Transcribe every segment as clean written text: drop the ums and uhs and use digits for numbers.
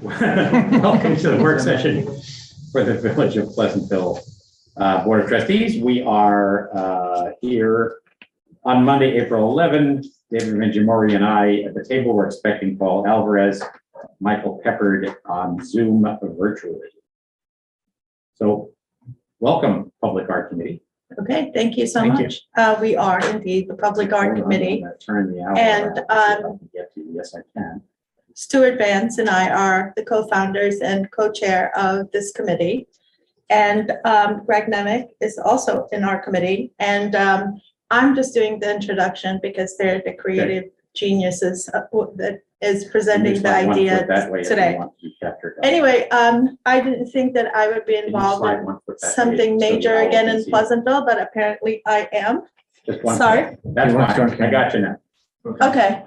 Welcome to the work session for the Village of Pleasantville Board of Trustees. We are here on Monday, April 11. David Vinjamori and I at the table. We're expecting Paul Alvarez, Michael Peppard on Zoom virtually. So welcome, Public Art Committee. Okay, thank you so Thank much. We are indeed the Public Art Committee. Turn the hour And, around, see if I can get to you. Yes, I can. Stuart Vance and I are the co-founders and co-chair of this committee. And Greg Nemec is also in our committee. And I'm just doing the introduction because they're the creative geniuses that is presenting the idea today. Anyway, I didn't think that I would be involved in something major again in Pleasantville, but apparently I am. Sorry. That's fine. I got you now. Okay.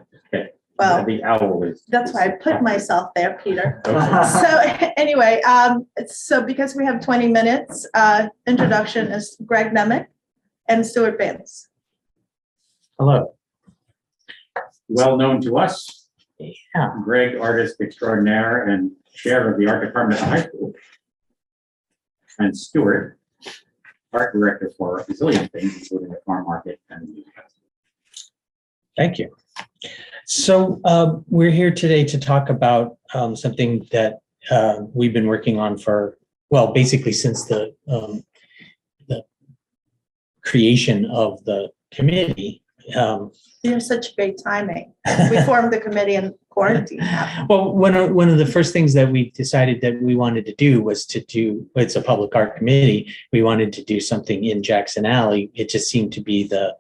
Well, the owl is. that's why I put myself there, Peter. So anyway, so because we have 20 minutes, introduction is Greg Nemec and Stuart Vance. Hello. Well known to us. Yeah. Greg, artist extraordinaire and chair of the art department at the high school. And Stuart, art director for a bazillion things, including the farm market and the music festival. Thank you. So we're here today to talk about something that we've been working on for, well, basically since the creation of the committee. You're such great timing. We formed the committee in quarantine. Well, one of the first things that we decided that we wanted to do was it's a public art committee. We wanted to do something in Jackson Alley. It just seemed to be the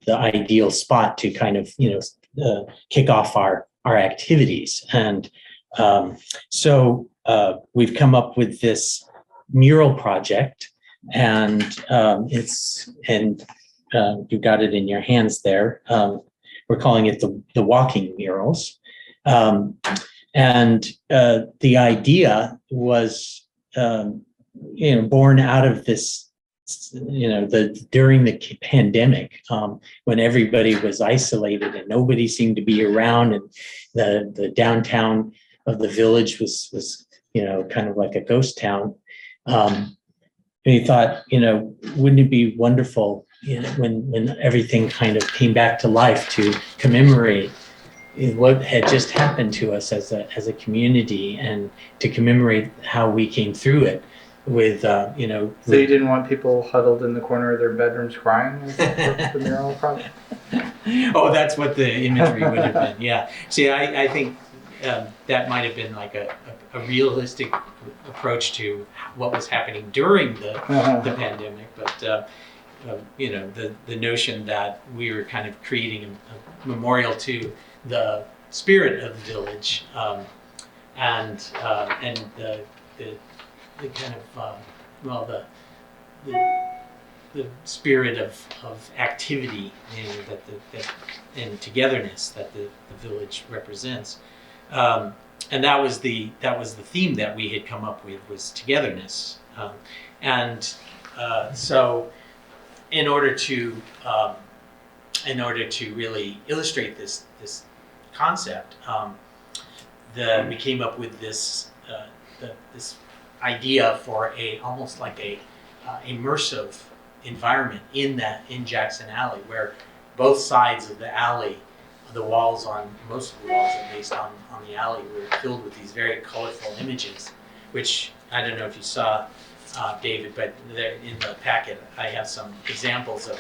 ideal spot to kind of, kick off our activities. And so we've come up with this mural project, and you've got it in your hands there. We're calling it the walking murals. And the idea was, born out of this, during the pandemic, when everybody was isolated and nobody seemed to be around, and the downtown of the village was kind of like a ghost town. We thought, wouldn't it be wonderful, when everything kind of came back to life, to commemorate what had just happened to us as a community, and to commemorate how we came through it with, So you didn't want people huddled in the corner of their bedrooms crying as the mural project? Oh, that's what the imagery would have been. Yeah. See, I think that might have been like a realistic approach to what was happening during the pandemic, but the notion that we were kind of creating a memorial to the spirit of the village, and the kind of the spirit of activity, and togetherness that the village represents. And that was the theme that we had come up with, was togetherness. So in order to really illustrate this concept, we came up with this idea for almost like a immersive environment in Jackson Alley, where both sides of the alley, most of the walls, at least on the alley, were filled with these very colorful images, which I don't know if you saw, David, but in the packet I have some examples of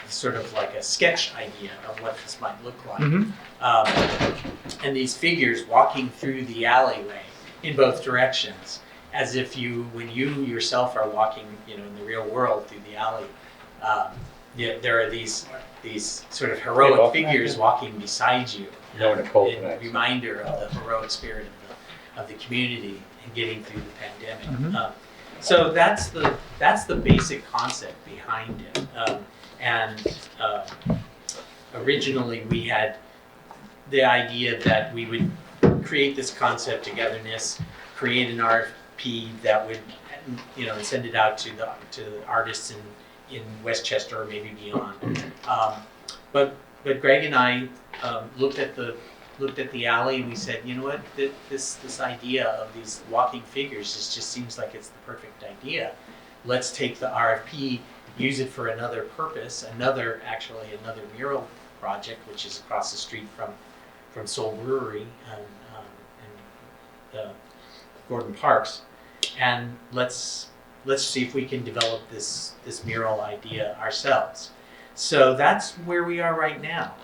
sort of like a sketch idea of what this might look like. Mm-hmm. And these figures walking through the alleyway in both directions, as if when you yourself are walking, in the real world through the alley, there are these sort of heroic figures walking beside you, a reminder of the heroic spirit of the community and getting through the pandemic. Mm-hmm. So that's the basic concept behind it. Originally we had the idea that we would create this concept togetherness, create an RFP that would, and send it out to the artists in Westchester or maybe beyond. But Greg and I looked at the looked at the alley and we said, you know what, this idea of these walking figures just seems like it's the perfect idea. Let's take the RFP, use it for another purpose, another mural project, which is across the street from Soul Brewery and Gordon Parks, and let's see if we can develop this mural idea ourselves. So that's where we are right now.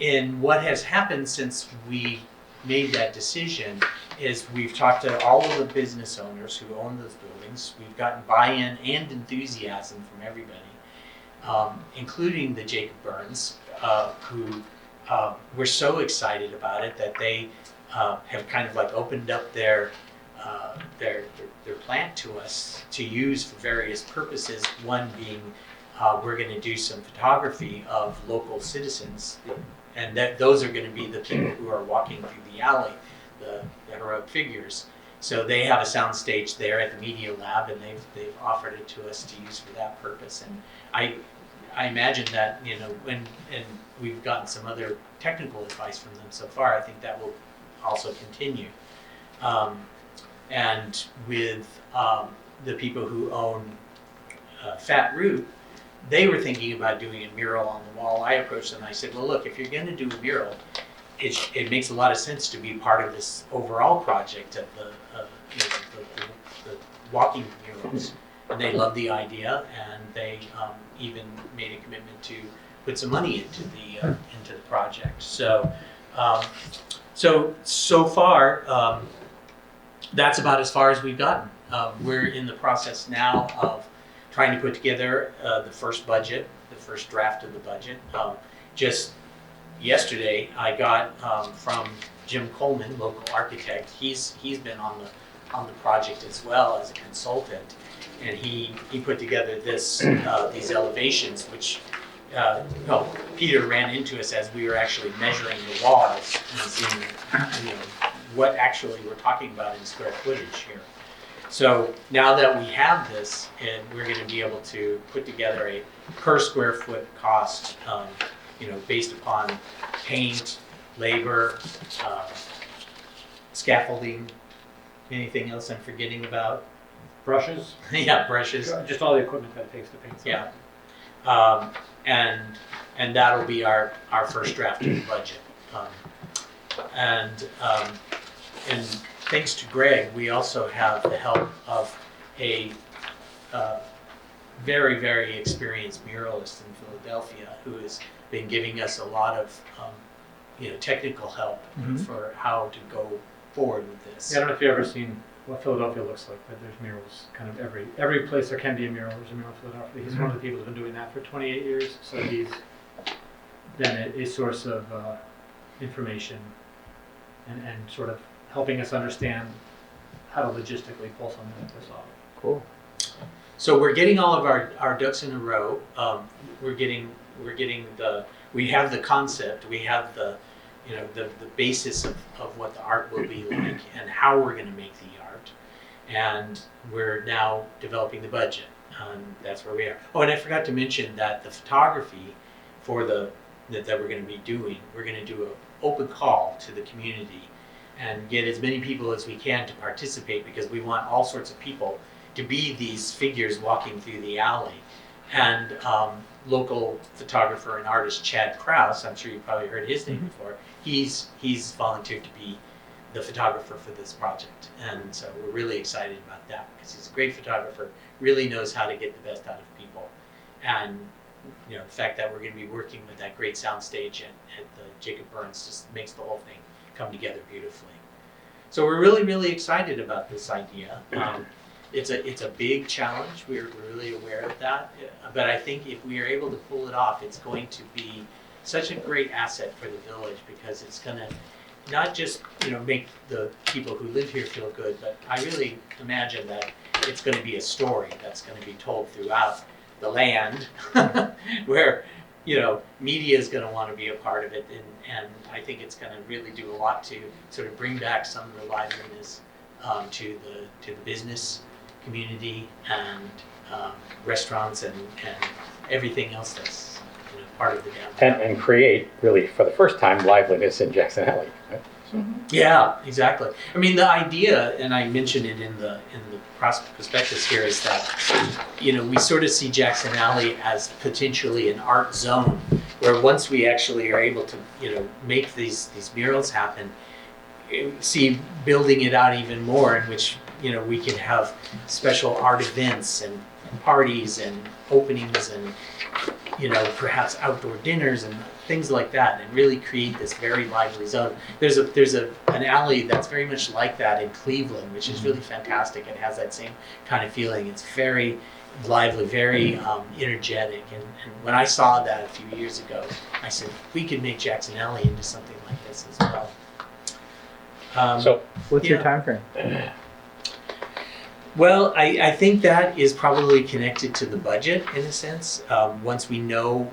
And what has happened since we made that decision is we've talked to all of the business owners who own those buildings. We've gotten buy-in and enthusiasm from everybody, including the Jacob Burns, who were so excited about it that they have kind of like opened up their plant to us to use for various purposes. One being we're going to do some photography of local citizens, and those are going to be the people who are walking through the alley, the heroic figures. So they have a sound stage there at the Media Lab, and they've offered it to us to use for that purpose. And I imagine that, you know, and we've gotten some other technical advice from them so far. I think that will also continue. And with the people who own Fat Root, they were thinking about doing a mural on the wall. I approached them and I said, well, look, if you're going to do a mural, it makes a lot of sense to be part of this overall project of the walking murals. And they loved the idea, and they even made a commitment to put some money into the project. So so far, that's about as far as we've gotten. We're in the process now of trying to put together the first budget, the first draft of the budget. Just yesterday, I got from Jim Coleman, local architect. He's been on the project as well as a consultant, and he put together these elevations, which Peter ran into us as we were actually measuring the walls and seeing, you know, what actually we're talking about in square footage here. So now that we have this, and we're going to be able to put together a per square foot cost, you know, based upon paint, labor, scaffolding, anything else I'm forgetting about? Brushes, Yeah, brushes. just all the equipment that it takes to paint something. Yeah. And that'll be our first draft of the budget. And thanks to Greg, we also have the help of a very, very experienced muralist in Philadelphia who has been giving us a lot of technical help for how to go forward with this. Yeah, I don't know if you've ever seen what Philadelphia looks like, but there's murals kind of every place there can be a mural. There's a mural in Philadelphia. He's one of the people who's been doing that for 28 years, so he's been a source of information and sort of helping us understand how to logistically pull something like this off. Cool. So we're getting all of our ducks in a row. We have the concept, we have the basis of what the art will be like and how we're going to make the art, and we're now developing the budget, and that's where we are. Oh, and I forgot to mention that the photography for that we're going to be doing, we're going to do an open call to the community and get as many people as we can to participate, because we want all sorts of people to be these figures walking through the alley. And local photographer and artist Chad Krause, I'm sure you've probably heard his name before, he's volunteered to be the photographer for this project. And so we're really excited about that, because he's a great photographer, really knows how to get the best out of people. And the fact that we're going to be working with that great soundstage at the Jacob Burns just makes the whole thing come together beautifully. So we're really, really excited about this idea. It's a big challenge. We're really aware of that. But I think if we are able to pull it off, it's going to be such a great asset for the village, because it's going to not just make the people who live here feel good, but I really imagine that it's going to be a story that's going to be told throughout the land, where media is going to want to be a part of it, and I think it's going to really do a lot to sort of bring back some of the liveliness to the business community and restaurants and everything else that's part of the downtown. And create, really, for the first time, liveliness in Jackson Alley. Right? So, Yeah, exactly. I mean, the idea, and I mentioned it in the prospectus here, is that, you know, we sort of see Jackson Alley as potentially an art zone, where once we actually are able to, you know, make these murals happen, see building it out even more, in which, you know, we can have special art events and parties and openings and, you know, perhaps outdoor dinners and things like that, and really create this very lively zone. There's an alley that's very much like that in Cleveland, which is really fantastic and has that same kind of feeling. It's very lively, very energetic. And when I saw that a few years ago, I said, we could make Jackson Alley into something like this as well. so What's your Yeah. time frame? Well, I think that is probably connected to the budget in a sense. Once we know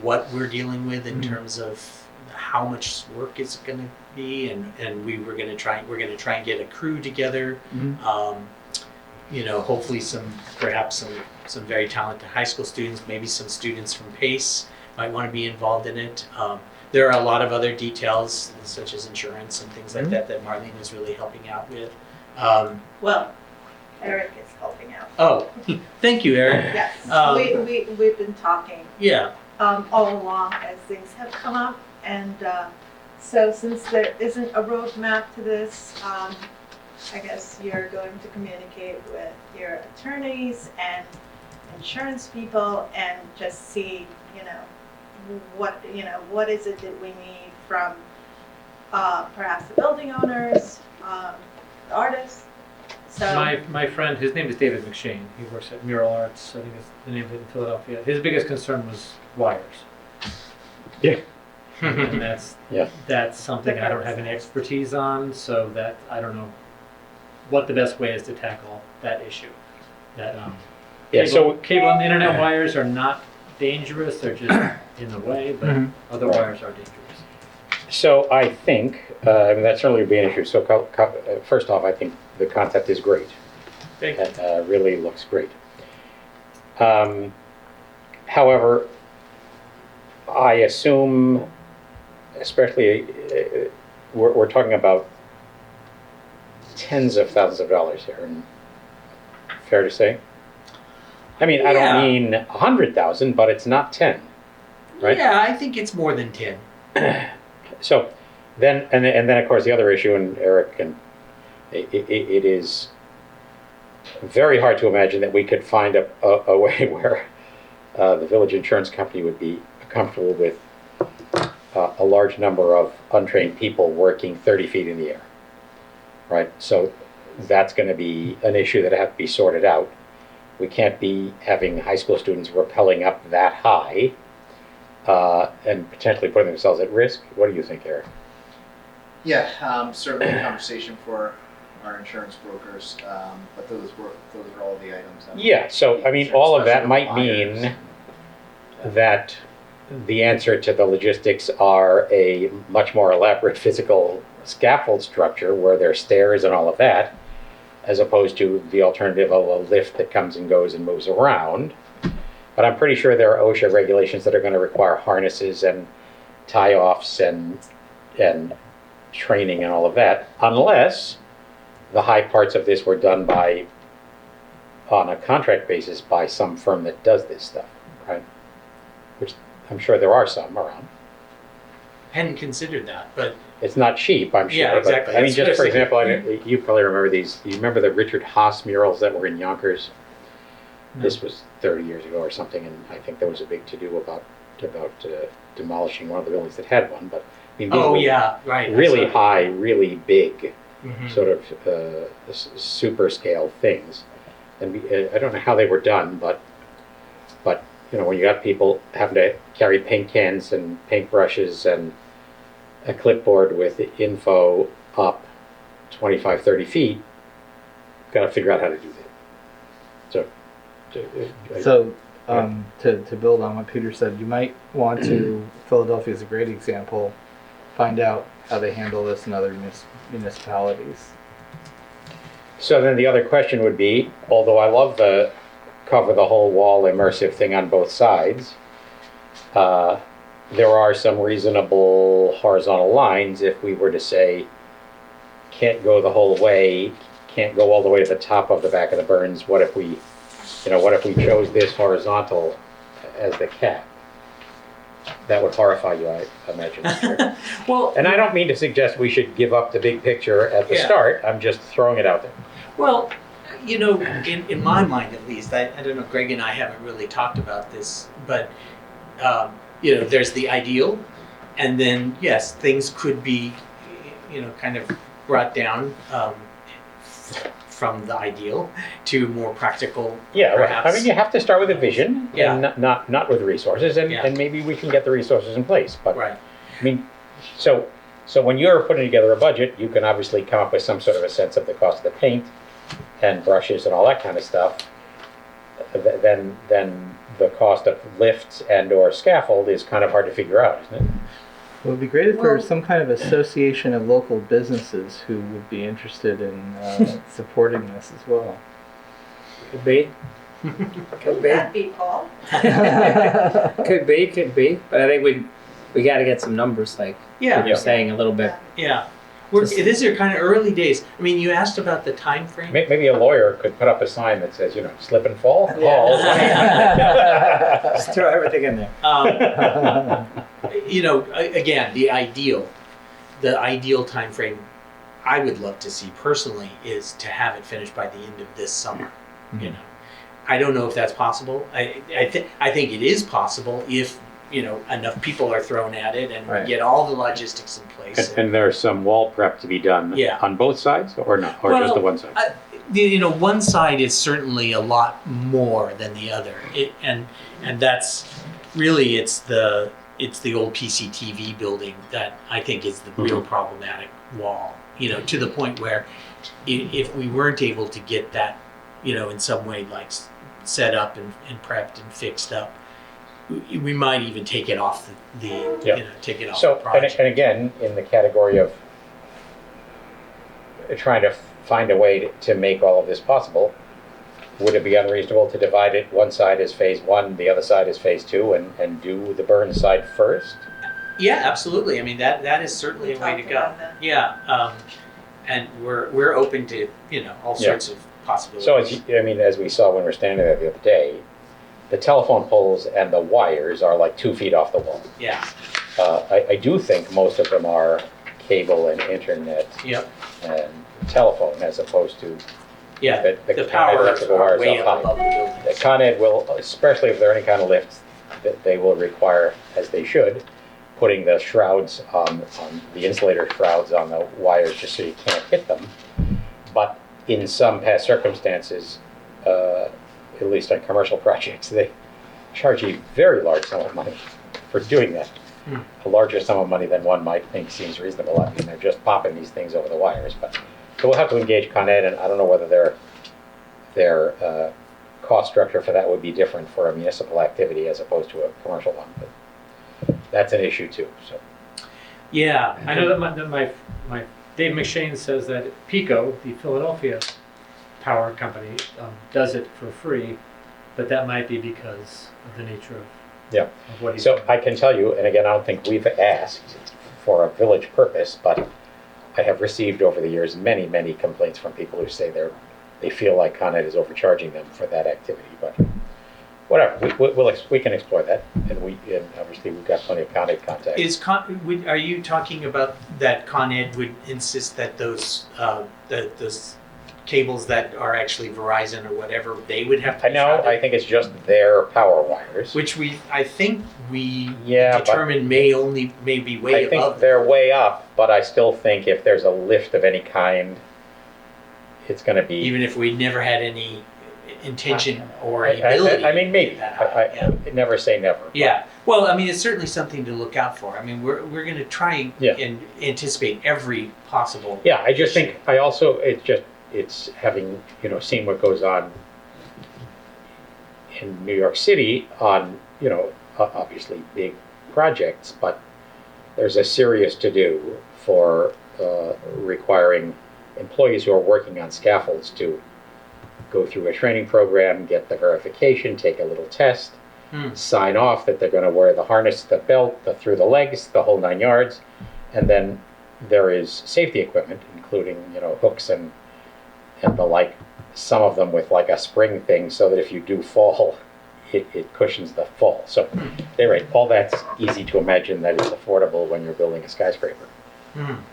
what we're dealing with in terms of how much work it's going to be, and we're going to try and get a crew together. You know, hopefully perhaps some very talented high school students, maybe some students from PACE might want to be involved in it. There are a lot of other details, such as insurance and things like that Marlene is really helping out with. Well, Eric is helping out. Oh, thank you, Eric. Yes, we've been talking Yeah. all along as things have come up, and so since there isn't a roadmap to this, I guess you're going to communicate with your attorneys and insurance people and just see, what is it that we need from perhaps the building owners, the artists. So My friend, his name is David McShane. He works at Mural Arts. I think it's the name of it in Philadelphia. His biggest concern was wires. Yeah. And Yeah. that's something I don't have any expertise on, so that I don't know what the best way is to tackle that issue. That yeah, so cable and internet wires are not dangerous; they're just in the way. But other wires are dangerous. So I think, I mean, that certainly would be an issue. So first off, I think the concept is great. Thank you. It really looks great. However, I assume, especially, we're talking about tens of thousands of dollars here. And fair to say? I mean, I Yeah. don't mean 100,000, but it's not 10, right? Yeah, I think it's more than 10. So then, and then of course the other issue, and Eric, and it is very hard to imagine that we could find a way where the village insurance company would be comfortable with a large number of untrained people working 30 feet in the air, right? So that's going to be an issue that has to be sorted out. We can't be having high school students rappelling up that high and potentially putting themselves at risk. What do you think, Eric? Yeah, certainly a conversation for our insurance brokers, but those are all the items. Yeah, so I mean, all of that might mean that the answer to the logistics are a much more elaborate physical scaffold structure where there are stairs and all of that, as opposed to the alternative of a lift that comes and goes and moves around. But I'm pretty sure there are OSHA regulations that are going to require harnesses and tie-offs and training and all of that, unless the high parts of this were done on a contract basis by some firm that does this stuff, right? Which I'm sure there are some around. Hadn't considered that, but It's not cheap, I'm sure. Yeah, exactly. But, I mean, That's just for what I example, said. you probably remember these. You remember the Richard Haas murals that were in Yonkers? No. This was 30 years ago or something, and I think there was a big to-do about demolishing one of the buildings that had one. But I mean, these oh were yeah, right. I really saw- high, really big, Mhm. sort of super scale things. And I don't know how they were done, but when you got people having to carry paint cans and paint brushes and a clipboard with info up 25, 30 feet, got to figure out how to do that. So, to build on what Peter said, you might want to, Philadelphia is a great example, find out how they handle this in other municipalities. So then the other question would be, although I love the cover the whole wall immersive thing on both sides, there are some reasonable horizontal lines if we were to say, can't go the whole way, can't go all the way to the top of the back of the burns. What if we, what if we chose this horizontal as the cap? That would horrify you, I imagine. Mr. Well, And I don't mean to suggest we should give up the big picture at the Yeah. start. I'm just throwing it out there. well, in my mind at least, I don't know, Greg and I haven't really talked about this, but, there's the ideal, and then, yes, things could be, kind of brought down from the ideal to more practical, Yeah, right. I perhaps. mean, you have to start with a vision, Yeah. and not with resources, and, Yeah. and maybe we can get the resources in place. But Right. I mean, so when you're putting together a budget, you can obviously come up with some sort of a sense of the cost of the paint and brushes and all that kind of stuff. Then the cost of lifts and or scaffold is kind of hard to figure out, isn't it? It would be great if there Well- was some kind of association of local businesses who would be interested in supporting this as well. Could be. Could be. That be Paul? Could be. But I think we got to get some numbers, like Yeah. you're saying a little bit. Yeah. These are kind of early days. I mean, you asked about the time frame. Maybe a lawyer could put up a sign that says, slip and fall. Just throw everything in there. Again, the ideal time frame I would love to see personally is to have it finished by the end of this summer. I don't know if that's possible. I think it is possible if enough people are thrown at it and Right. get all the logistics in place. And there's some wall prep to be done Yeah. on both sides, or not, or just the one side? One side is certainly a lot more than the other, and that's really it's the old PCTV building that I think is the real problematic wall. To the point where if we weren't able to get that, in some way like set up and prepped and fixed up, we might even take it off take it off So, the project. and again, in the category of trying to find a way to make all of this possible, would it be unreasonable to divide it? One side is phase one, the other side is phase two, and do the burn side first? Yeah, absolutely. I mean, that is certainly a way to go. Yeah, and we're open to all sorts of possibilities. So, as we saw when we were standing there the other day, the telephone poles and the wires are like 2 feet off the wall. Yeah. I do think most of them are cable and internet Yep. and telephone, as opposed to Yeah. the The Con Ed powers electrical are wires way up up high. above the building. The Con Ed will, especially if there are any kind of lifts, that they will require, as they should, putting the shrouds on the insulator shrouds on the wires just so you can't hit them. But in some past circumstances, at least on commercial projects, they charge a very large sum of money for doing that. A larger sum of money than one might think seems reasonable. I mean, they're just popping these things over the wires. But so we'll have to engage Con Ed, and I don't know whether their cost structure for that would be different for a municipal activity as opposed to a commercial one. But that's an issue too. So Yeah. I know that my Dave McShane says that PECO, the Philadelphia power company, does it for free, but that might be because of the nature of what he's So doing. I can tell you, and again, I don't think we've asked for a village purpose, but I have received over the years many, many complaints from people who say they feel like Con Ed is overcharging them for that activity. But whatever, we can explore that, and obviously we've got plenty of Con Ed contacts. Are you talking about that Con Ed would insist that those cables that are actually Verizon or whatever, they would have to I be know, shrouded? I think it's just their power wires. Which I think we Yeah, but determined may be way I think above. they're way up, but I still think if there's a lift of any kind, it's going to be. Even if we never had any intention or I ability. mean, to maybe. get that high. Yeah. Never say never. Yeah. Well, I mean, it's certainly something to look out for. I mean, we're going to try Yeah. and anticipate every possible. Yeah, I just think, it's having, seen what goes on in New York City on, obviously big projects, but there's a serious to-do for requiring employees who are working on scaffolds to go through a training program, get the verification, take a little test, sign off that they're gonna wear the harness, the belt, through the legs, the whole 9 yards. And then there is safety equipment, including, hooks and the like, some of them with like a spring thing so that if you do fall, it cushions the fall. So, at any rate, all that's easy to imagine that is affordable when you're building a skyscraper.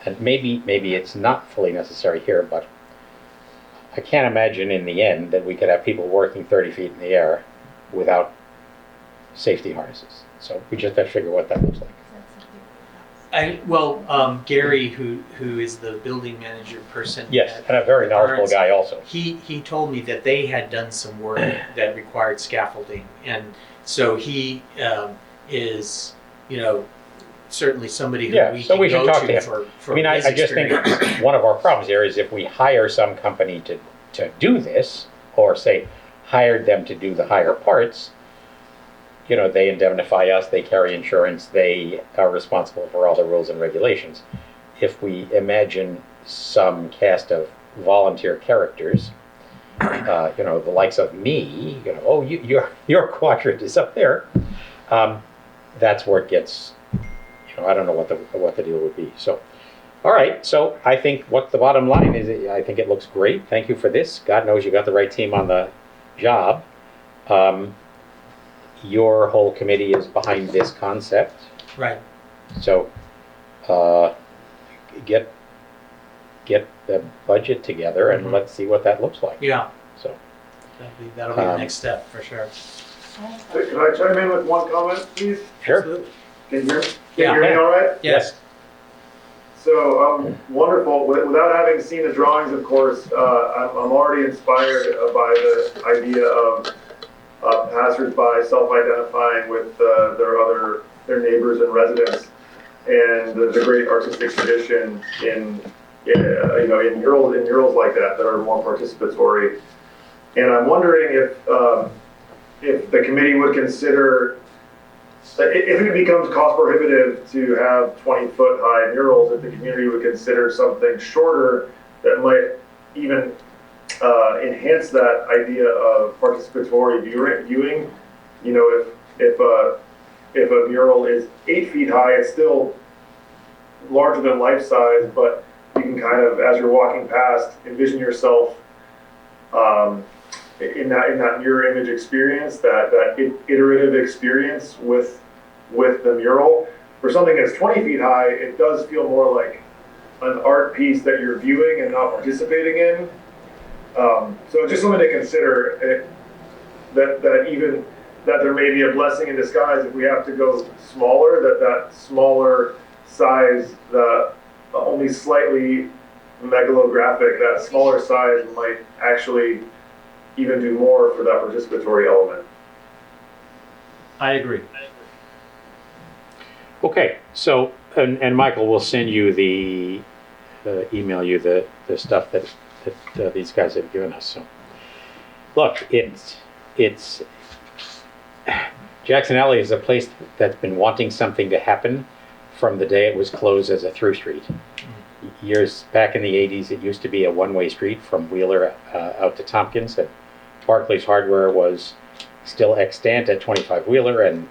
And maybe it's not fully necessary here, but I can't imagine in the end that we could have people working 30 feet in the air without safety harnesses. So we just have to figure what that looks like. Gary, who is the building manager person. Yes, at and a very knowledgeable Barnes, guy also. He told me that they had done some work that required scaffolding, and so he is, certainly somebody who we so can we should go talk to to him. for I mean, I his just think experience. one of our problems here is if we hire some company to do this, or say hired them to do the higher parts, they indemnify us, they carry insurance, they are responsible for all the rules and regulations. If we imagine some cast of volunteer characters, the likes of me, your quadrant is up there, that's where it gets, I don't know what the deal would be. So, all right. So I think what the bottom line is, I think it looks great. Thank you for this. God knows you got the right team on the job. Your whole committee is behind this concept. Right. So, get the budget together and let's see what that looks like. Yeah. So, that'll be the next step for sure. Hey, can I chime in with one comment, please? sure. Absolutely. Can you Yeah. hear me all right? Yes. So, wonderful. Without having seen the drawings, of course, I'm already inspired by the idea of passersby self-identifying with their neighbors and residents, and the great artistic tradition in murals like that are more participatory. And I'm wondering if the committee would consider, if it becomes cost prohibitive to have 20-foot high murals, if the community would consider something shorter that might even enhance that idea of participatory viewing. If a mural is 8 feet high, it's still larger than life size, but you can kind of, as you're walking past, envision yourself in that mirror image experience, that iterative experience with the mural. For something that's 20 feet high, it does feel more like an art piece that you're viewing and not participating in. So just something to consider, that there may be a blessing in disguise if we have to go smaller, that smaller size, the only slightly megalographic, that smaller size might actually even do more for that participatory element. I agree. Okay. So, and Michael will send you email you the stuff that these guys have given us. So, look, it's Jackson Alley is a place that's been wanting something to happen from the day it was closed as a through street. Years back in the 80s, it used to be a one-way street from Wheeler out to Tompkins, and Barclays Hardware was still extant at 25 Wheeler, and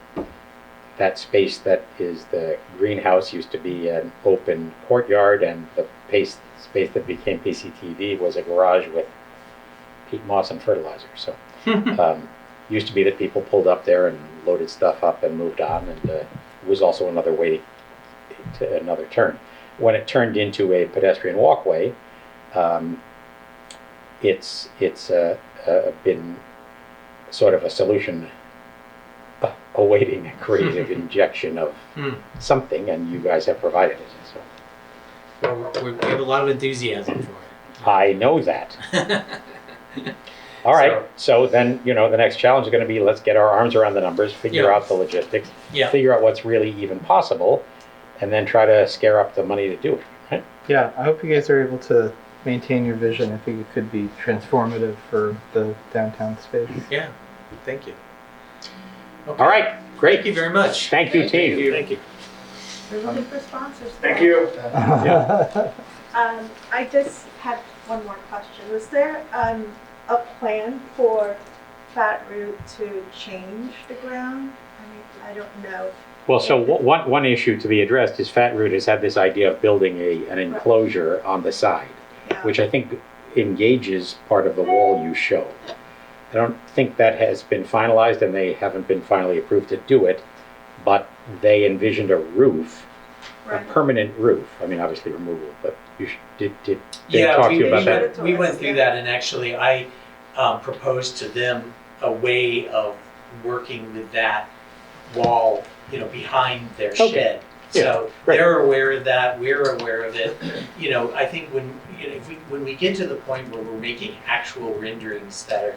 that space that is the greenhouse used to be an open courtyard, and the space that became PCTV was a garage with peat moss and fertilizer. So used to be that people pulled up there and loaded stuff up and moved on, and it was also another way to another turn. When it turned into a pedestrian walkway, it's been sort of a solution awaiting a creative injection of something, and you guys have provided it. So Well, we have a lot of enthusiasm for I know that. All right. So then, the next challenge is going to be, let's get our arms around the numbers, figure Yeah. out the logistics, Yeah. figure out what's really even possible, and then try to scare up the money to do it. Right? Yeah, I hope you guys are able to maintain your vision. I think it could be transformative for the downtown space. Yeah. Thank you. Okay. All right. Great. Thank you very much. Thank you, team. Thank you. We're looking for sponsors. Thank you. I just had one more question. Was there a plan for Fat Root to change the ground? I mean, I don't know. Well, so one issue to be addressed is Fat Root has had this idea of building an enclosure on the side, Yeah. which I think engages part of the wall you show. I don't think that has been finalized, and they haven't been finally approved to do it, but they envisioned a roof, a Right. permanent roof. I mean, obviously removable, but did they talk to you about that? We went through that, and actually I proposed to them a way of working with that wall, behind their Okay. shed. Yeah, So great. they're aware of that, we're aware of it. I think when we get to the point where we're making actual renderings that are,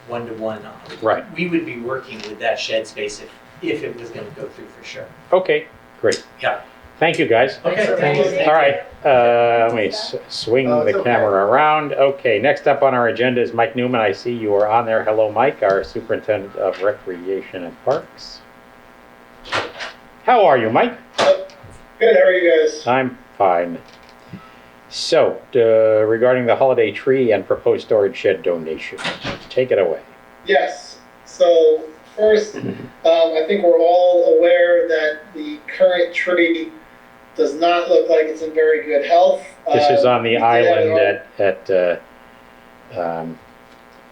one-to-one, Right. we would be working with that shed space if it was gonna go through for sure. Okay, great. Yeah. Thank you, guys. Okay, Thank you. All right, let me swing Oh, it's the okay. camera around. Okay, next up on our agenda is Mike Newman. I see you are on there. Hello, Mike, our Superintendent of Recreation and Parks. How are you, Mike? Good, how are you guys? I'm fine. So, regarding the holiday tree and proposed storage shed donation, take it away. Yes, so first, I think we're all aware that the current tree does not look like it's in very good health. This is on the we did have island an at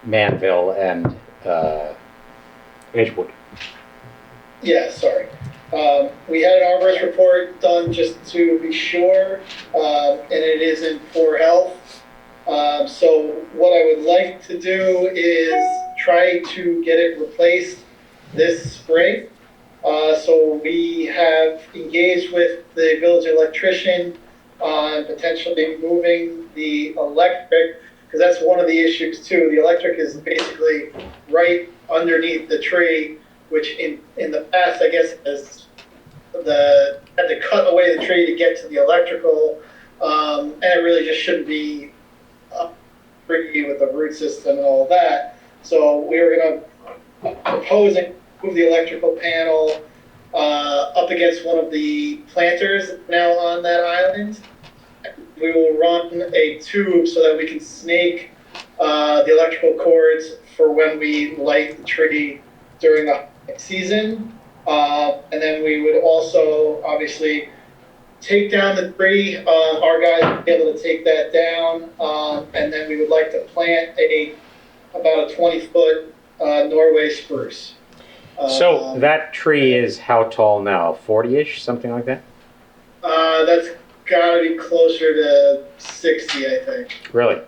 Manville and Edgewood. Yeah, sorry. We had an arborist report done just to be sure, and it is in poor health. So what I would like to do is try to get it replaced this spring. So we have engaged with the village electrician on potentially moving the electric, because that's one of the issues too. The electric is basically right underneath the tree, which in the past, I guess, had to cut away the tree to get to the electrical, and it really just shouldn't be tricky with the root system and all that. So we were gonna propose and move the electrical panel up against one of the planters now on that island. We will run a tube so that we can snake the electrical cords for when we light the tree during the season. And then we would also obviously take down the tree. Our guys would be able to take that down. And then we would like to plant about a 20-foot Norway spruce. So that tree is how tall now? 40-ish, something like that? That's gotta be closer to 60, I think. Really?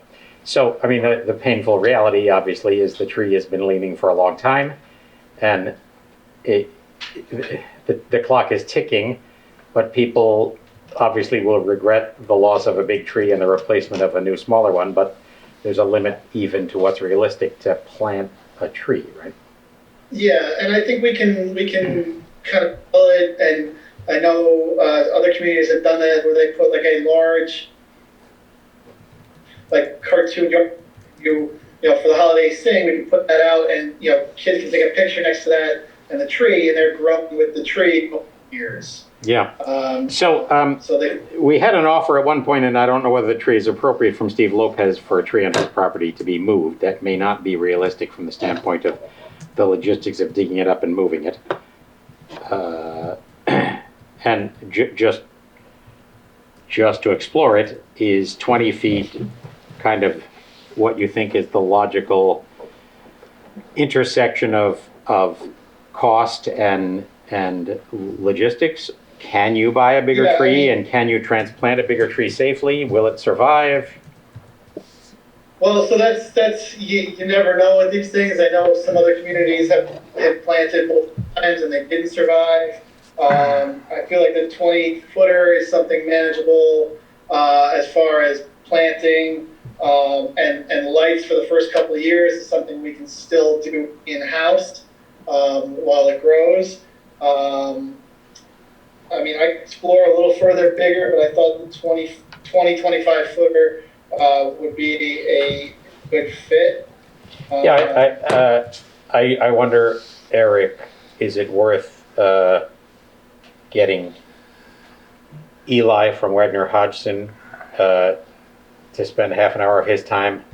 So, I mean, the painful reality, obviously, is the tree has been leaning for a long time, and the clock is ticking, but people obviously will regret the loss of a big tree and the replacement of a new, smaller one, but there's a limit even to what's realistic to plant a tree, right? Yeah, and I think we can kind of pull it, and I know other communities have done that where they put like a large, like cartoon, you know, for the holiday thing, we can put that out, and kids can take a picture next to that and the tree, and they're growing with the tree for years. Yeah. So they. We had an offer at one point, and I don't know whether the tree is appropriate, from Steve Lopez for a tree on his property to be moved. That may not be realistic from the standpoint of the logistics of digging it up and moving it. And just to explore it, is 20 feet kind of what you think is the logical intersection of cost and logistics? Can you buy a bigger Yeah, tree, and can you transplant a bigger tree safely? Will it survive? Well, so that's you never know with these things. I know some other communities have planted multiple times and they didn't survive. I feel like the 20-footer is something manageable as far as planting, and lights for the first couple of years is something we can still do in-house while it grows. I mean, I could explore a little further bigger, but I thought the 25-footer would be a good fit. Yeah, I wonder, Eric, is it worth getting Eli from Wagner Hodgson to spend half an hour of his time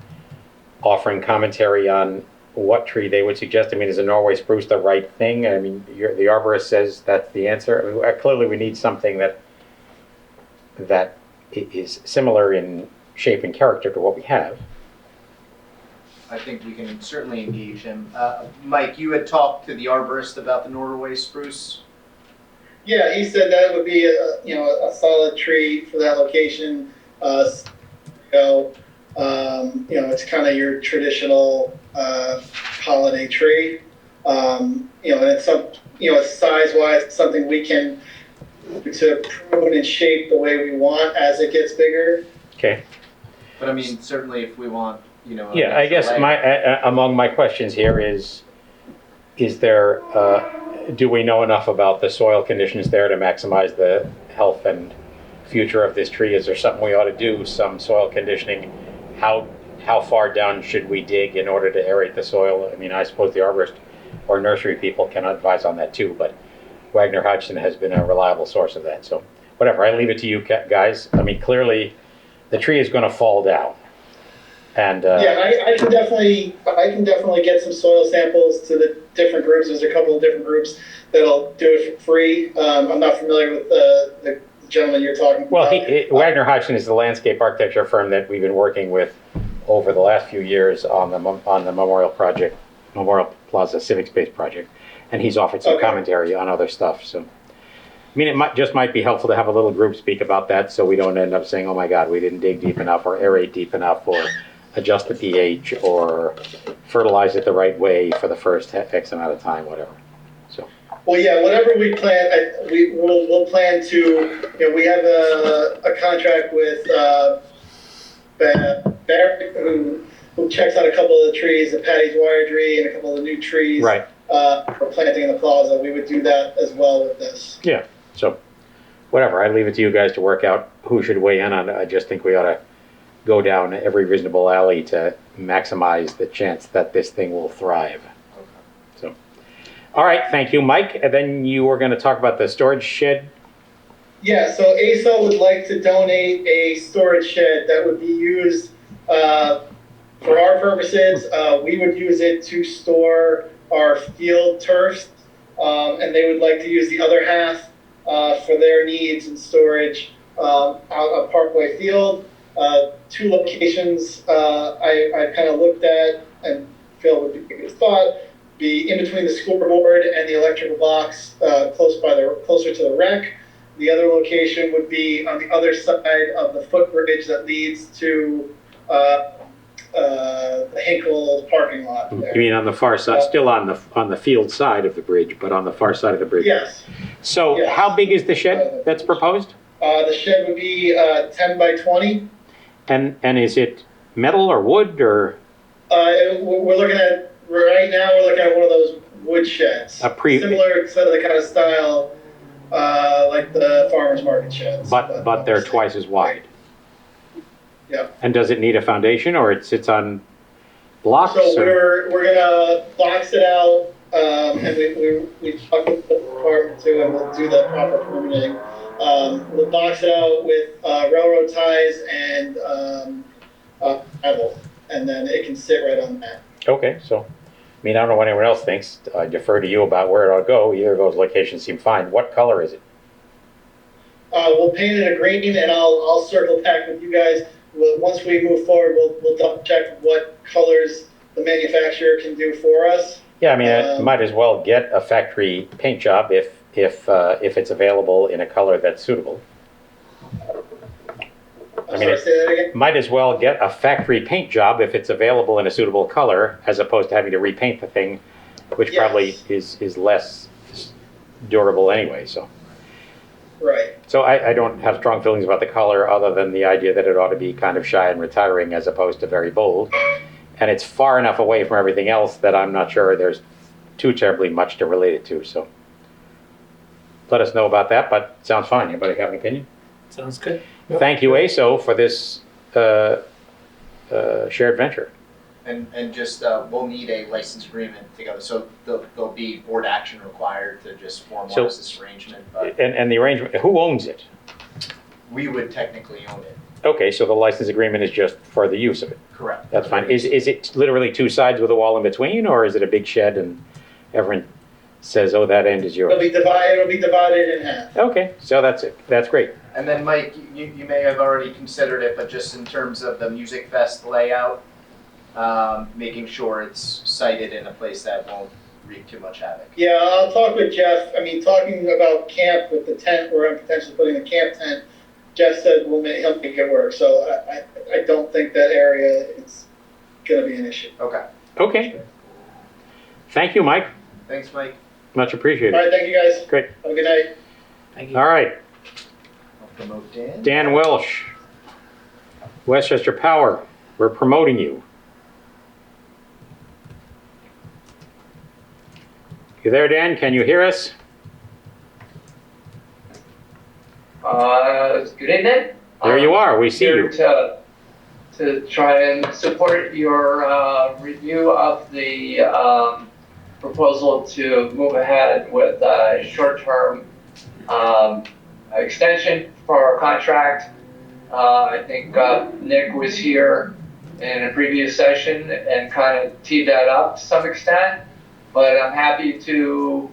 offering commentary on what tree they would suggest. I mean, is a Norway spruce the right thing? I mean, the arborist says that's the answer. I mean, clearly, we need something that is similar in shape and character to what we have. I think we can certainly engage him. Mike, you had talked to the arborist about the Norway spruce. Yeah, he said that would be a solid tree for that location. It's kind of your traditional holiday tree. And it's size-wise, something we can to prune and shape the way we want as it gets bigger. Okay. But I mean, certainly if we want, Yeah, I guess among my questions here is there, do we know enough about the soil conditions there to maximize the health and future of this tree? Is there something we ought to do, some soil conditioning? How far down should we dig in order to aerate the soil? I mean, I suppose the arborist or nursery people can advise on that too, but Wagner Hodgson has been a reliable source of that. So whatever, I leave it to you guys. I mean, clearly the tree is going to fall down. And I can definitely get some soil samples to the different groups. There's a couple of different groups that'll do it for free. I'm not familiar with the gentleman you're talking about. Well, Wagner Hodgson is the landscape architecture firm that we've been working with over the last few years on the Memorial Plaza Civic Space project, and he's offered some commentary on other stuff. So, I mean, it might be helpful to have a little group speak about that, so we don't end up saying, "Oh my God, we didn't dig deep enough, or aerate deep enough, or adjust the pH, or fertilize it the right way for the first X amount of time, whatever." So. Well, yeah, whatever we plan, we'll plan to. We have a contract with Barrett, who checks out a couple of the trees, the Patty's wire tree, and a couple of the new trees. Right. For planting in the plaza. We would do that as well with this. Yeah. So, whatever. I leave it to you guys to work out who should weigh in on it. I just think we ought to go down every reasonable alley to maximize the chance that this thing will thrive. So, all right, thank you, Mike. And then you were going to talk about the storage shed. Yeah, so ASO would like to donate a storage shed that would be used for our purposes. We would use it to store our field turfs, and they would like to use the other half for their needs and storage out of Parkway Field. Two locations I kind of looked at and feel would be a good spot, be in between the scoreboard and the electrical box, closer to the rec. The other location would be on the other side of the footbridge that leads to the Hinkle parking lot there. You mean on the far side, still on the field side of the bridge, but on the far side of the bridge? Yes. So Yes. how big is the shed that's proposed? The shed would be 10 by 20. And is it metal or wood or? We're looking at, right now, we're looking at one of those wood sheds. Similar to the kind of style like the farmer's market sheds. But they're twice as wide. Yeah. And does it need a foundation or it sits on blocks? So or? we're gonna box it out, and we talked with the department too, and we'll do the proper permitting. We'll box it out with railroad ties and gravel, and then it can sit right on that. Okay, so, I mean, I don't know what anyone else thinks. I defer to you about where it ought to go. Either of those locations seem fine. What color is it? We'll paint it a green, and I'll circle back with you guys. Once we move forward, we'll double check what colors the manufacturer can do for us. Yeah, I mean, it might as well get a factory paint job if it's available in a color that's suitable. Say that again? Might as well get a factory paint job if it's available in a suitable color, as opposed to having to repaint the thing, which probably is less durable anyway. So. Right. So I don't have strong feelings about the color, other than the idea that it ought to be kind of shy and retiring as opposed to very bold. And it's far enough away from everything else that I'm not sure there's too terribly much to relate it to. So let us know about that, but it sounds fine. Anybody have an opinion? Sounds good. Thank you, ASO, for this shared venture. And just, we'll need a license agreement together, so there'll be board action required to just formalize this arrangement, but And the arrangement, who owns it? we would technically own it. Okay, so the license agreement is just for the use of it. Correct. That's fine. Is it literally two sides with a wall in between, or is it a big shed and everyone says, oh, that end is yours? It'll be divided in half. Okay, so that's it. That's great. And then Mike, you may have already considered it, but just in terms of the Music Fest layout, making sure it's sited in a place that won't wreak too much havoc. Yeah, I'll talk with Jeff. I mean, talking about camp with the tent, where I'm potentially putting a camp tent, Jeff said he'll make it work. So I don't think that area is gonna be an issue. Okay. Okay. Thank you, Mike. Thanks, Mike. Much appreciated. All right, thank you guys. Great. Have a good night. Thank you. All right, I'll promote Dan. Dan Welsh, Westchester Power, we're promoting you. You there, Dan? Can you hear us? Good evening. There you are. We see Here you. to try and support your review of the proposal to move ahead with a short-term extension for our contract. I think Nick was here in a previous session and kind of teed that up to some extent, but I'm happy to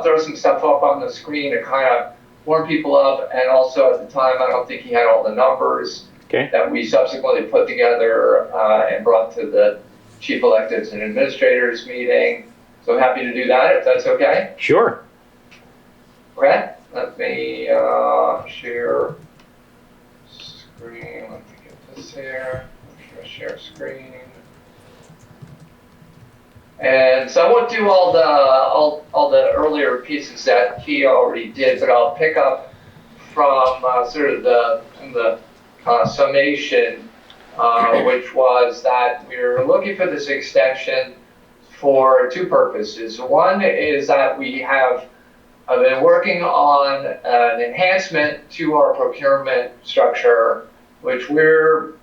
throw some stuff up on the screen to kind of warm people up. And also at the time, I don't think he had all the numbers Okay. that we subsequently put together and brought to the chief electeds and administrators meeting. So happy to do that, if that's okay. Sure. Okay, let me share screen. Let me get this here. Share screen. And so I won't do all the earlier pieces that he already did, but I'll pick up from sort of the summation, which was that we're looking for this extension for two purposes. One is that we have been working on an enhancement to our procurement structure, which we're,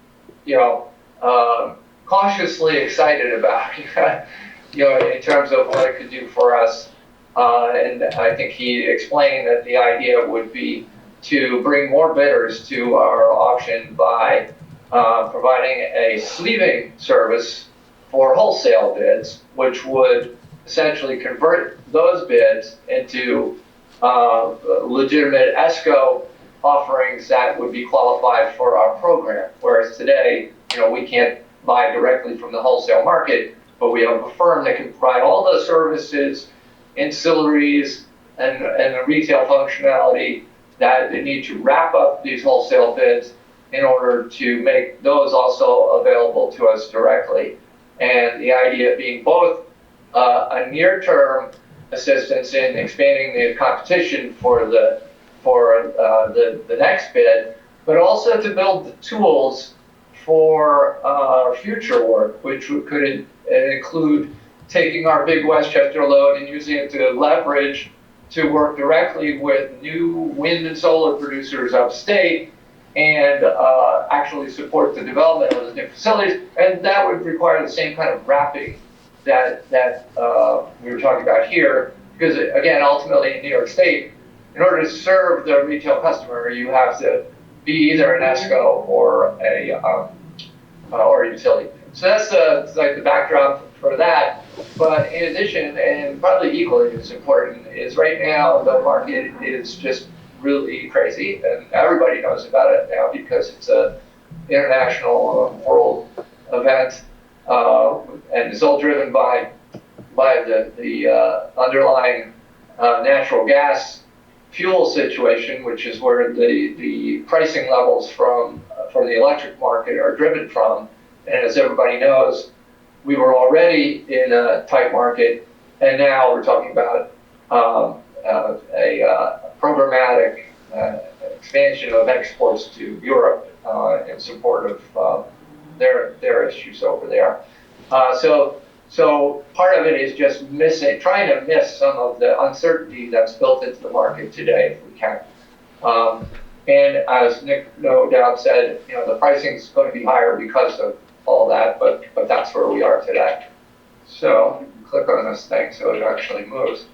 cautiously excited about, in terms of what it could do for us. And I think he explained that the idea would be to bring more bidders to our auction by providing a sleeving service for wholesale bids, which would essentially convert those bids into legitimate ESCO offerings that would be qualified for our program. Whereas today, we can't buy directly from the wholesale market, but we have a firm that can provide all the services, ancillaries, and the retail functionality that they need to wrap up these wholesale bids in order to make those also available to us directly. And the idea being both a near-term assistance in expanding the competition for the next bid, but also to build the tools for future work, which could include taking our big Westchester load and using it to leverage to work directly with new wind and solar producers upstate and actually support the development of the new facilities. And that would require the same kind of wrapping that we were talking about here, because again, ultimately in New York State, in order to serve the retail customer, you have to be either an ESCO or a utility. So that's like the backdrop for that. But in addition, and probably equally as important, is right now the market is just really crazy, and everybody knows about it now because it's a international world event, and it's all driven by the underlying natural gas fuel situation, which is where the pricing levels for the electric market are driven from. And as everybody knows, we were already in a tight market, and now we're talking about a programmatic expansion of exports to Europe in support of their issues over there. So part of it is just trying to miss some of the uncertainty that's built into the market today, if we can. And as Nick no doubt said, the pricing is going to be higher because of all that, but that's where we are today. So click on this thing so it actually moves.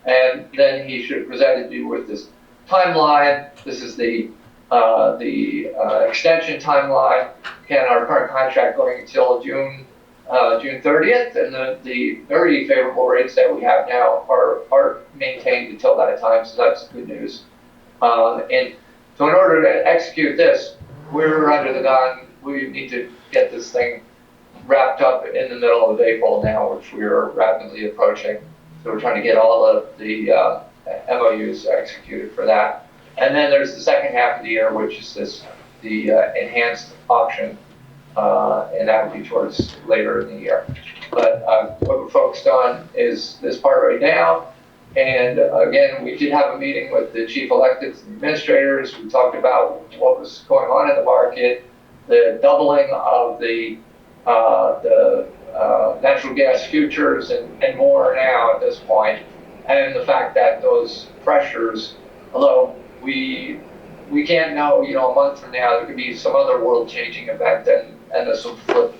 And then he should have presented you with this timeline. This is the the extension timeline. Again, our current contract going until June 30th, and the very favorable rates that we have now are maintained until that time, so that's good news. And so in order to execute this, we're under the gun. We need to get this thing wrapped up in the middle of April now, which we are rapidly approaching. So we're trying to get all of the MOUs executed for that. And then there's the second half of the year, which is the enhanced auction, and that will be towards later in the year. But what we're focused on is this part right now. And again, we did have a meeting with the chief electeds and administrators. We talked about what was going on in the market, the doubling of the natural gas futures and more now at this point, and the fact that those pressures, although we can't know, a month from now there could be some other world-changing event and this will flip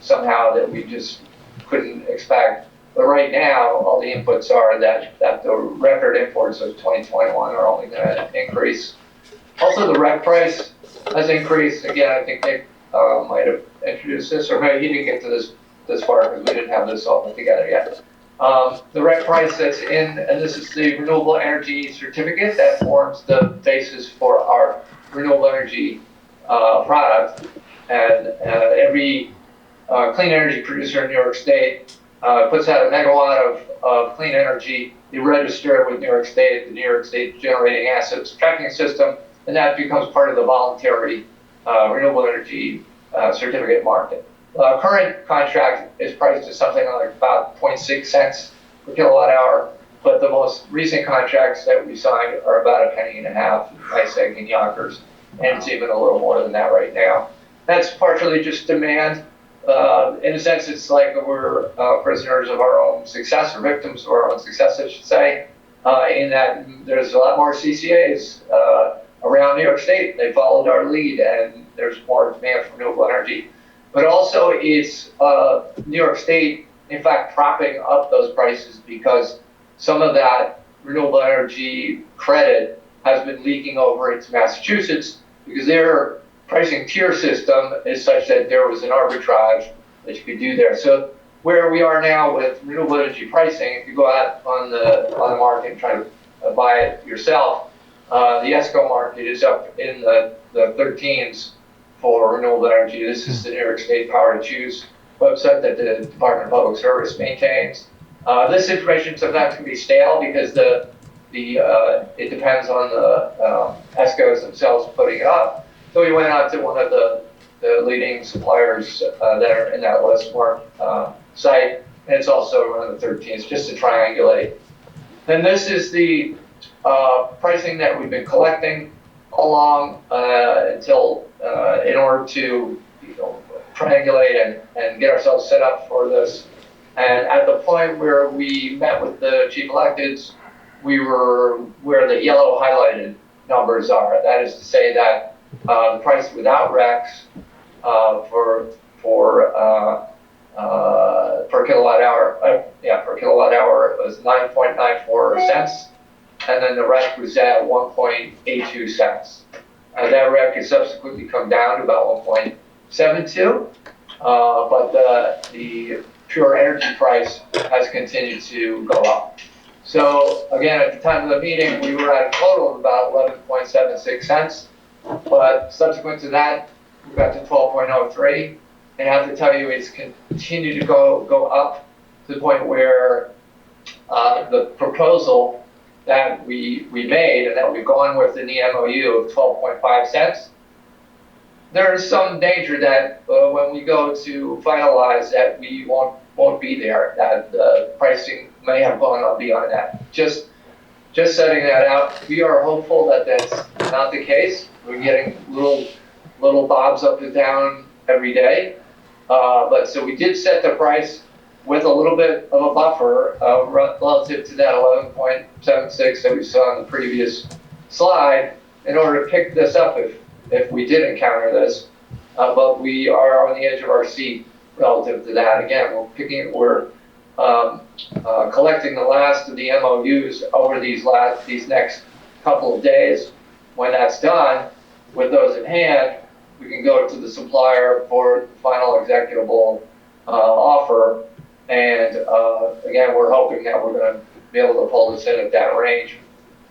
somehow that we just couldn't expect. But right now, all the inputs are that the record imports of 2021 are only going to increase. Also, the REC price has increased. Again, I think Nick might have introduced this, or maybe he didn't get to this far because we didn't have this all put together yet. The REC price that's in, and this is the renewable energy certificate that forms the basis for our renewable energy product. And every clean energy producer in New York State puts out a megawatt of clean energy. You register it with New York State, the New York State Generating Assets Tracking System, and that becomes part of the voluntary renewable energy certificate market. Current contract is priced at something like about 0.6 cents per kilowatt hour, but the most recent contracts that we signed are about 1.5 pennies, NYSEG and Yonkers, and it's even a little more than that right now. That's partially just demand. In a sense, it's like we're prisoners of our own success, or victims of our own success, I should say, in that there's a lot more CCAs around New York State. They followed our lead, and there's more demand for renewable energy. But also, it's New York State, in fact, propping up those prices because some of that renewable energy credit has been leaking over into Massachusetts because their pricing tier system is such that there was an arbitrage that you could do there. So where we are now with renewable energy pricing, if you go out on the market and try to buy it yourself, the ESCO market is up in the 13s for renewable energy. This is the New York State Power to Choose website that the Department of Public Service maintains. This information sometimes can be stale because it depends on the ESCOs themselves putting it up. So we went out to one of the leading suppliers that are in that Listmark site, and it's also one of the 13s, just to triangulate. Then this is the pricing that we've been collecting along until in order to triangulate and get ourselves set up for this. And at the point where we met with the chief electeds, we were where the yellow highlighted numbers are. That is to say that the price without RECs per kilowatt hour was 9.94 cents, and then the REC was at 1.82 cents. That REC has subsequently come down to about 1.72, but the pure energy price has continued to go up. So again, at the time of the meeting, we were at a total of about 11.76 cents. But subsequent to that, we got to 12.03, and I have to tell you, it's continued to go up to the point where the proposal that we made and that we've gone with in the MOU of 12.5 cents, there is some danger that when we go to finalize that we won't be there, that the pricing may have gone up beyond that. Just setting that out, we are hopeful that that's not the case. We're getting little bobs up and down every day. But so we did set the price with a little bit of a buffer relative to that 11.76 that we saw on the previous slide in order to pick this up if we did encounter this. But we are on the edge of our seat relative to that. Again, we're collecting the last of the MOUs over these next couple of days. When that's done, with those in hand, we can go to the supplier for the final executable offer. And again, we're hoping that we're going to be able to pull this in at that range.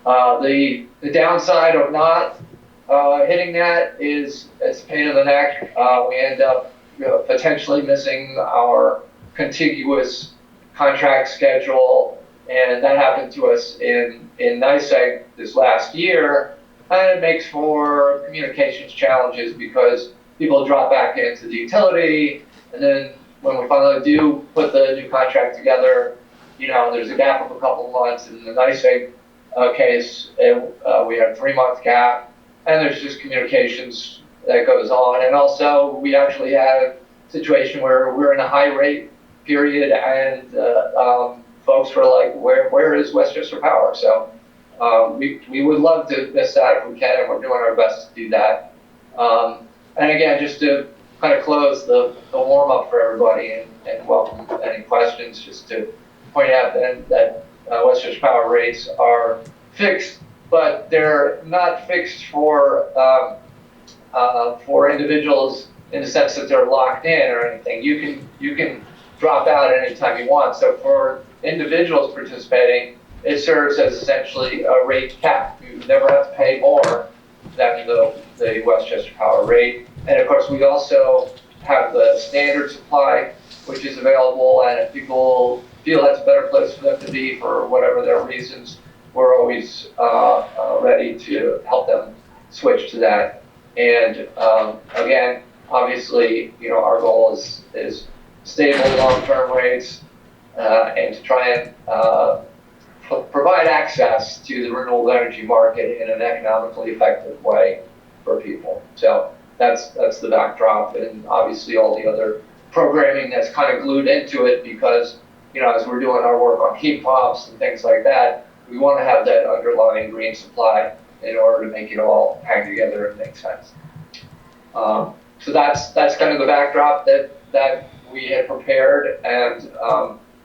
The downside of not hitting that is it's a pain in the neck. We end up potentially missing our contiguous contract schedule, and that happened to us in NYSEG this last year. And it makes for communications challenges because people drop back into the utility, and then when we finally do put the new contract together, there's a gap of a couple of months. In the NYSEG case, we have a 3-month gap, and there's just communications that goes on. And also, we actually had a situation where we're in a high rate period, and folks were like, where is Westchester Power? So we would love to miss that if we can, and we're doing our best to do that. And again, just to kind of close the warm up for everybody and welcome any questions, just to point out that Westchester Power rates are fixed, but they're not fixed for individuals in the sense that they're locked in or anything. You can drop out at any time you want. So for individuals participating, it serves as essentially a rate cap. You never have to pay more than the Westchester Power rate. And of course, we also have the standard supply, which is available. And if people feel that's a better place for them to be for whatever their reasons, we're always ready to help them switch to that. And again, obviously, our goal is stable long-term rates and to try and provide access to the renewable energy market in an economically effective way for people. So that's the backdrop, and obviously all the other programming that's kind of glued into it, because as we're doing our work on heat pumps and things like that, we want to have that underlying green supply in order to make it all hang together and make sense. So that's kind of the backdrop that we had prepared, and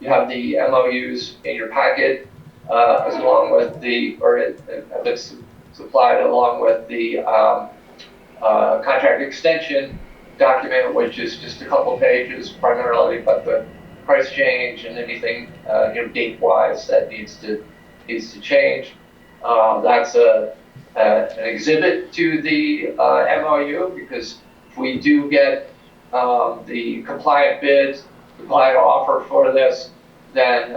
you have the MOUs in your packet, as along with it's supplied along with the contract extension document, which is just a couple pages primarily, but the price change and anything date-wise that needs to change. That's an exhibit to the MOU, because if we do get the compliant bids, compliant offer for this, then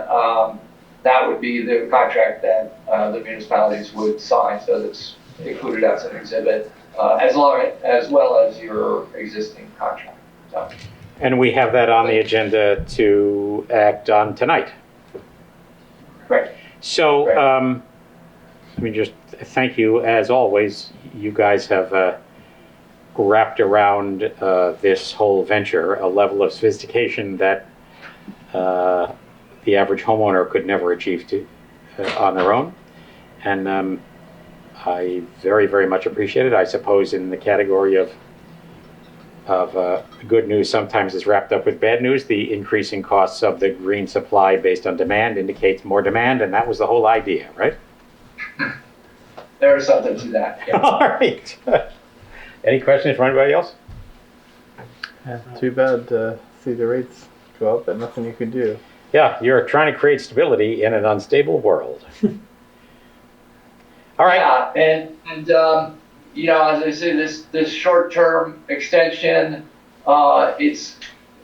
that would be the contract that the municipalities would sign. So that's included as an exhibit, as well as your existing contract. So. And we have that on the agenda to act on tonight. Right. So, let me just thank you, as always. You guys have wrapped around this whole venture a level of sophistication that the average homeowner could never achieve on their own. And I very, very much appreciate it. I suppose in the category of good news sometimes is wrapped up with bad news. The increasing costs of the green supply based on demand indicates more demand, and that was the whole idea, right? There's something to that. Yeah. All right. Any questions from anybody else? Yeah, too bad to see the rates go up, but nothing you could do. Yeah, you're trying to create stability in an unstable world. All right. Yeah, and as I say, this short-term extension, it's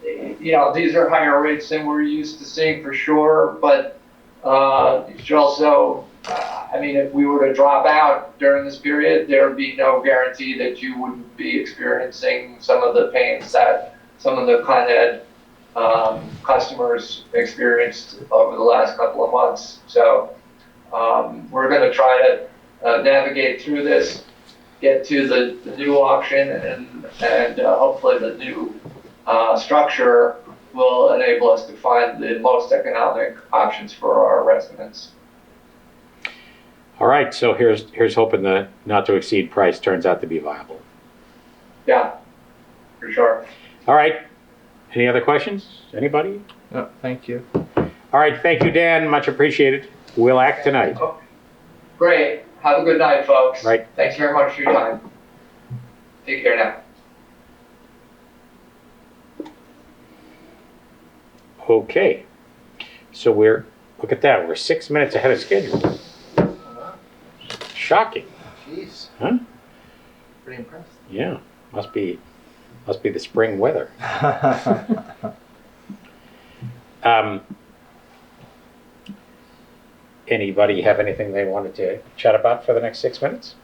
these are higher rates than we're used to seeing for sure, but you should also, if we were to drop out during this period, there would be no guarantee that you wouldn't be experiencing some of the pains that some of the Con Ed customers experienced over the last couple of months. So we're going to try to navigate through this, get to the new auction, and hopefully the new structure will enable us to find the most economic options for our residents. All right, so here's hoping the not to exceed price turns out to be viable. Yeah, for sure. All right. Any other questions? Anybody? No, thank you. All right, thank you, Dan. Much appreciated. We'll act tonight. Great. Have a good night, folks. Right. Thanks very much for your time. Take care now. Okay, so look at that, we're 6 minutes ahead of schedule. Shocking, Jeez, huh? pretty impressed. Yeah, must be the spring weather. Anybody have anything they wanted to chat about for the next 6 minutes?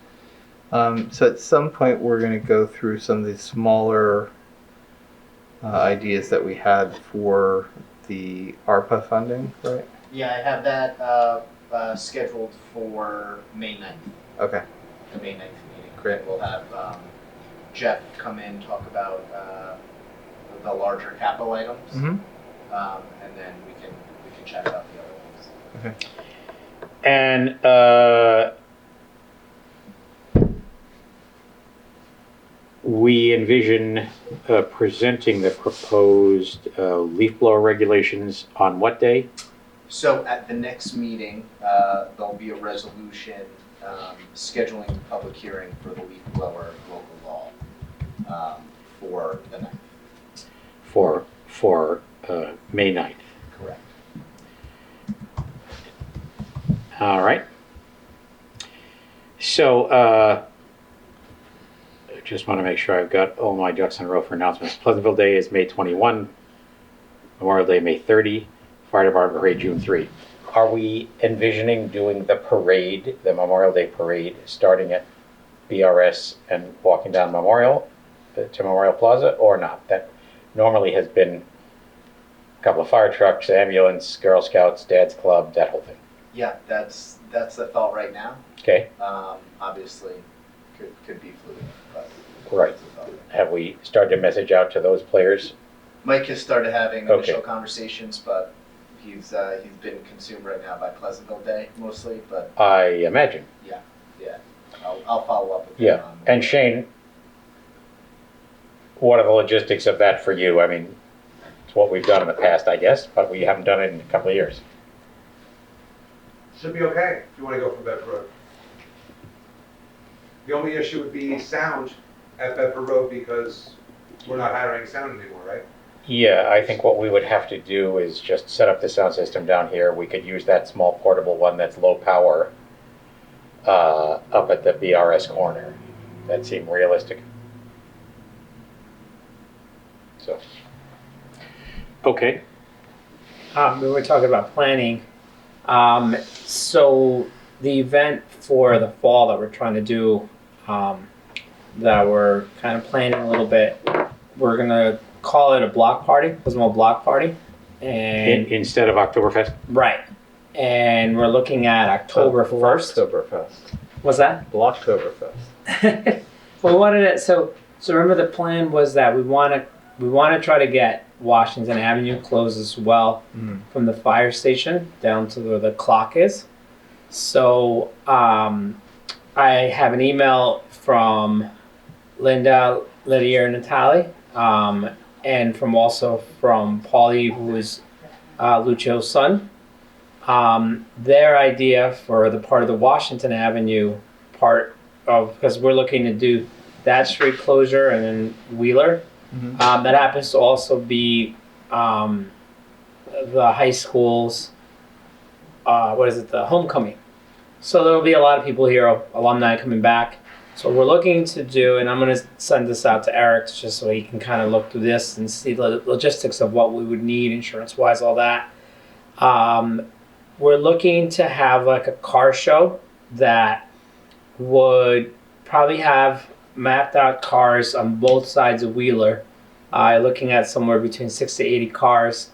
So at some point, we're going to go through some of the smaller ideas that we had for the ARPA funding, right? Yeah, I have that scheduled for May 9th, Okay, the May 9th meeting. Great. We'll have Jeff come in, talk about the larger capital items, Mhm. And then we can chat about the other ones. okay. And we envision presenting the proposed leaf blower regulations on what day? So at the next meeting, there'll be a resolution scheduling the public hearing for the leaf blower local law for the 9th. For May 9th. Correct. All right. So, I just want to make sure I've got all my ducks in a row for announcements. Pleasantville Day is May 21, Memorial Day, May 30, Fire Department Parade, June 3. Are we envisioning doing the parade, the Memorial Day parade, starting at BRS and walking down Memorial to Memorial Plaza, or not? That normally has been a couple of fire trucks, ambulance, Girl Scouts, Dad's Club, that whole thing. Yeah, that's the thought right now. Okay, Obviously, could be fluid, but right. that's the thought right now. Have we started to message out to those players? Mike has started having Okay. initial conversations, but he's been consumed right now by Pleasantville Day mostly. But I imagine. yeah, I'll follow up with him. Yeah, and Shane, what are the logistics of that for you? I mean, it's what we've done in the past, I guess, but we haven't done it in a couple of years. Should be okay if you want to go from Bedford Road. The only issue would be sound at Bedford Road because we're not hiring sound anymore, right? Yeah, I think what we would have to do is just set up the sound system down here. We could use that small portable one that's low power up at the BRS corner. That seemed realistic. So, okay. We were talking about planning. So the event for the fall that we're trying to do, that we're kind of planning a little bit, we're gonna call it a block party, Pleasantville block party, and Instead of Oktoberfest? right, and we're looking at October 1st. Blocktoberfest. What's that? Blocktoberfest. Well, we wanted it so remember the plan was that we want to try to get Washington Avenue closed as well from the fire station down to where the clock is. So I have an email from Lydia, and Natalie, and from Paulie, who is Lucio's son. Their idea for the part of the Washington Avenue part of, because we're looking to do that street closure and then Wheeler. That happens to also be the high school's, the homecoming. So there will be a lot of people here, alumni coming back. So we're looking to do, and I'm going to send this out to Eric just so he can kind of look through this and see the logistics of what we would need insurance-wise, all that. We're looking to have like a car show that would probably have mapped out cars on both sides of Wheeler, looking at somewhere between 60 to 80 cars.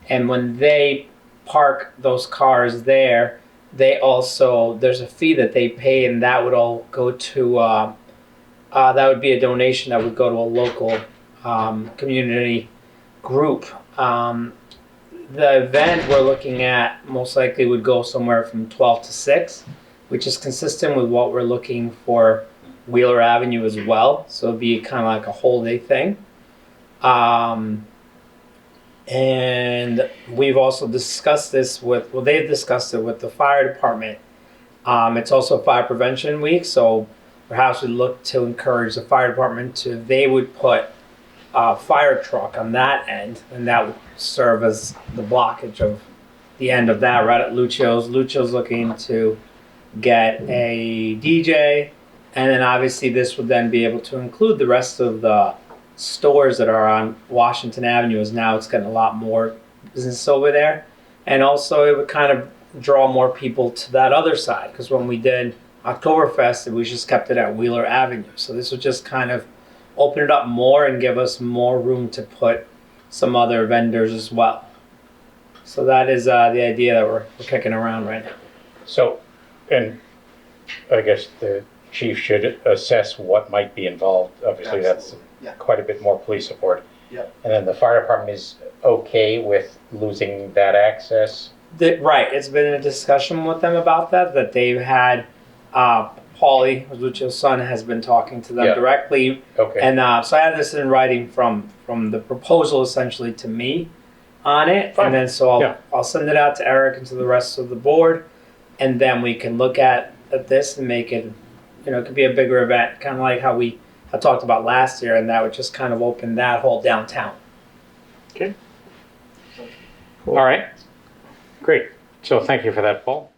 And when they park those cars there, there's a fee that they pay, and that would all go to, that would be a donation that would go to a local community group. The event we're looking at most likely would go somewhere from 12 to 6, which is consistent with what we're looking for Wheeler Avenue as well. So it'd be kind of like a whole day thing. And we've also discussed this they've discussed it with the fire department. It's also Fire Prevention Week, so perhaps we look to encourage the fire department to, they would put a fire truck on that end, and that would serve as the blockage of the end of that right at Lucio's. Lucio's looking to get a DJ, and then obviously this would then be able to include the rest of the stores that are on Washington Avenue, as now it's getting a lot more business over there. And also it would kind of draw more people to that other side, because when we did Oktoberfest, we just kept it at Wheeler Avenue. So this would just kind of open it up more and give us more room to put some other vendors as well. So that is the idea that we're kicking around right now. So, and I guess the chief should assess what might be involved. Obviously, that's Yeah. quite a bit more police support. Yep. And then the fire department is okay with losing that access? Right, it's been a discussion with them about that they've had, Paulie, Lucio's son, has been talking to them Yeah. directly. Okay. And so I have this in writing from the proposal essentially to me on it. Fine. And then so Yeah. I'll send it out to Eric and to the rest of the board. And then we can look at this and make it, it could be a bigger event, kind of like how we had talked about last year. And that would just kind of open that whole downtown. All right. Great. So thank you for that, Paul.